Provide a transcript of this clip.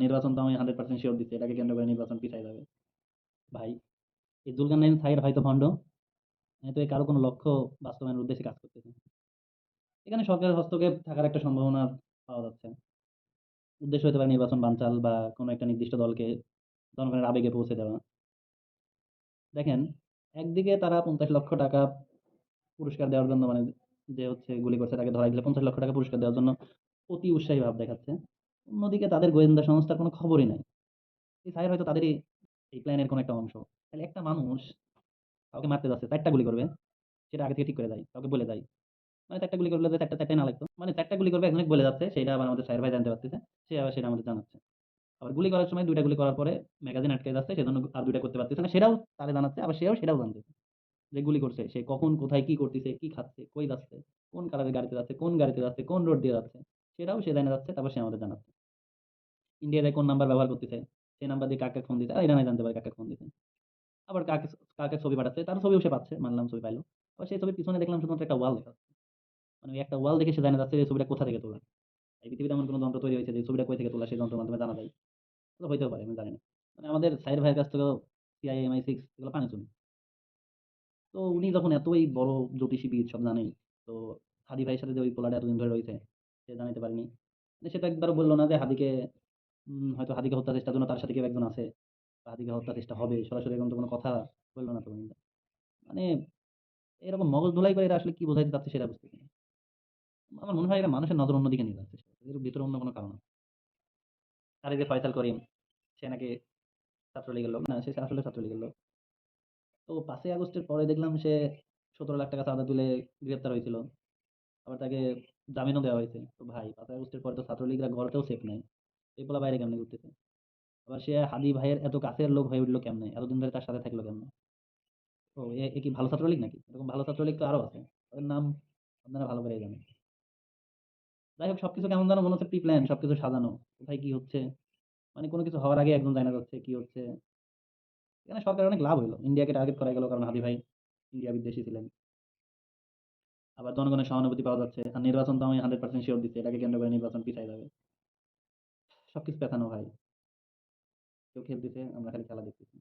নির্বাচন তো আমি 100% শিওর দিচ্ছি এটাকে কেন্দ্র করে নির্বাচন পিছাই যাবে। ভাই এই জুলকারনাইন সাইর হয়তো ভণ্ড, তো এই কারো কোনো লক্ষ্য বাস্তবায়নের উদ্দেশ্যে কাজ করতেছে। এখানে সরকারের হস্তক্ষেপ থাকার একটা সম্ভাবনা পাওয়া যাচ্ছে। উদ্দেশ্য হতে পারে নির্বাচন বানচাল বা কোনো একটা নির্দিষ্ট দলকে জনগণের আবেগে পৌঁছে দেওয়া। দেখেন, একদিকে তারা 50 লক্ষ টাকা পুরস্কার দেওয়ার জন্য মানে যে হচ্ছে গুলি করছে তাকে ধরাই দিলে 50 লক্ষ টাকা পুরস্কার দেওয়ার জন্য অতি উৎসাহী ভাব দেখাচ্ছে। অন্যদিকে তাদের গোয়েন্দা সংস্থার কোনো খবরই নাই। এই সাইর হয়তো তাদেরই এই প্ল্যানের কোনো একটা অংশ। তাহলে একটা মানুষ কাউকে মারতে যাচ্ছে, ৪ টা গুলি করবে, সেটা আগে থেকে ঠিক করে দেয়, কাউকে বলে দেয়। মানে ৪ টা গুলি করলে যে ৪ টা ৪ টাই না লাগতো। মানে ৪ টা গুলি করবে একজনকে বলে যাচ্ছে, সেইটা আবার আমাদের সাইর ভাই জানতে পারতেছে। সে আবার সেটা আমাদের জানাচ্ছে। আবার গুলি করার সময় ২ টা গুলি করার পরে ম্যাগাজিন আটকে যাচ্ছে, সেজন্য আর ২ টা করতে পারতেছে না। সেটাও তারে জানাচ্ছে, আবার সেও সেটাও জানতেছে। যে গুলি করছে সে কখন, কোথায়, কি করতেছে, কি খাচ্ছে, কই যাচ্ছে, কোন কালারের গাড়িতে যাচ্ছে, কোন গাড়িতে যাচ্ছে, কোন রোড দিয়ে যাচ্ছে, সেটাও সে জেনে যাচ্ছে, তারপর সে আমাদের জানাচ্ছে। ইন্ডিয়াতে কোন নাম্বার ব্যবহার করতেছে, সেই নাম্বার দিয়ে কাকে ফোন দিতে, এটা নাই জানতে পারে কাকে ফোন দিতে। আবার কাকে কাকে ছবি পাঠাচ্ছে, তার ছবিও সে পাচ্ছে, মানলাম ছবি পাইলো। আবার সেই ছবির পিছনে দেখলাম শুধুমাত্র একটা ওয়াল লেখা। মানে ওই একটা ওয়াল দেখে সে জানা যাচ্ছে যে ছবিটা কোথা থেকে তোলা। এই পৃথিবীতে এমন কোনো যন্ত্র তৈরি হয়েছে যে ছবিটা কই থেকে তোলা সেই যন্ত্রের মাধ্যমে জানা যায়। তো হইতেও পারে, আমি জানি না। মানে আমাদের সাইর ভাইয়ের কাছ থেকেও সিআইএ, MI6 এগুলো পানি চুনি। তো উনি যখন এতই বড় জ্যোতিষীবিদ সব জানেই, তো হাদী ভাইয়ের সাথে যে ওই পোলাটা এতদিন ধরে রয়েছে, সে জানাইতে পারেনি। মানে সে তো একবারও বলল না যে হাদীকে হয়তো হাদীকে হত্যা চেষ্টার জন্য তার সাথে কেউ একজন আছে। বা হাদীকে হত্যা চেষ্টা হবে। সরাসরি এরকম তো কোনো কথা বলল না তো উনি। মানে এরকম মগজ ধোলাই করে এরা আসলে কি বোঝাইতে চাচ্ছে সেটা বুঝতেছি না। আমার মনে হয় এরা মানুষের নজর অন্যদিকে নিয়ে যাচ্ছে। এর ভিতরে অন্য কোনো কারণ আছে। আর এই যে ফয়সাল করিম, সে নাকি ছাত্রলীগের লোক না, সে আসলে ছাত্রলীগের লোক। তো ৫ই আগস্টের পরে দেখলাম সে ১৭ লাখ টাকা চাঁদা তুলে গ্রেপ্তার হয়েছিল। আবার তাকে জামিনও দেওয়া হয়েছে। তো ভাই ৫ই আগস্টের পরে তো ছাত্রলীগরা ঘরেতেও সেফ নাই। এগুলা বাইরে কেমনে ঘুরতেছে? আবার সে হাদী ভাইয়ের এত কাছের লোক হয়ে উঠলো কেমনে? এতদিন ধরে তার সাথে থাকলো কেমনে? তো এ কি ভালো ছাত্রলীগ নাকি? এরকম ভালো ছাত্রলীগ তো আরো আছে। তাদের নাম আপনারা ভালো করেই জানেন। যাই হোক সবকিছু কেমন যেন মনে হচ্ছে প্রি প্ল্যান, সবকিছু সাজানো। কোথায় কি হচ্ছে? মানে কোনো কিছু হওয়ার আগে একদম জানা যাচ্ছে কি হচ্ছে। এখানে সরকারের অনেক লাভ হইলো। ইন্ডিয়াকে টার্গেট করা গেল কারণ হাদী ভাই ইন্ডিয়া বিদ্বেষী ছিলেন। আবার জনগণের সহানুভূতি পাওয়া যাচ্ছে। আর নির্বাচন তো আমি 100% শিওর দিচ্ছি। এটাকে কেন্দ্র করে নির্বাচন পিছাই যাবে। সবকিছু পেছানো ভাই। কেউ খেলতেছে, আমরা খালি খেলা দেখতেছি।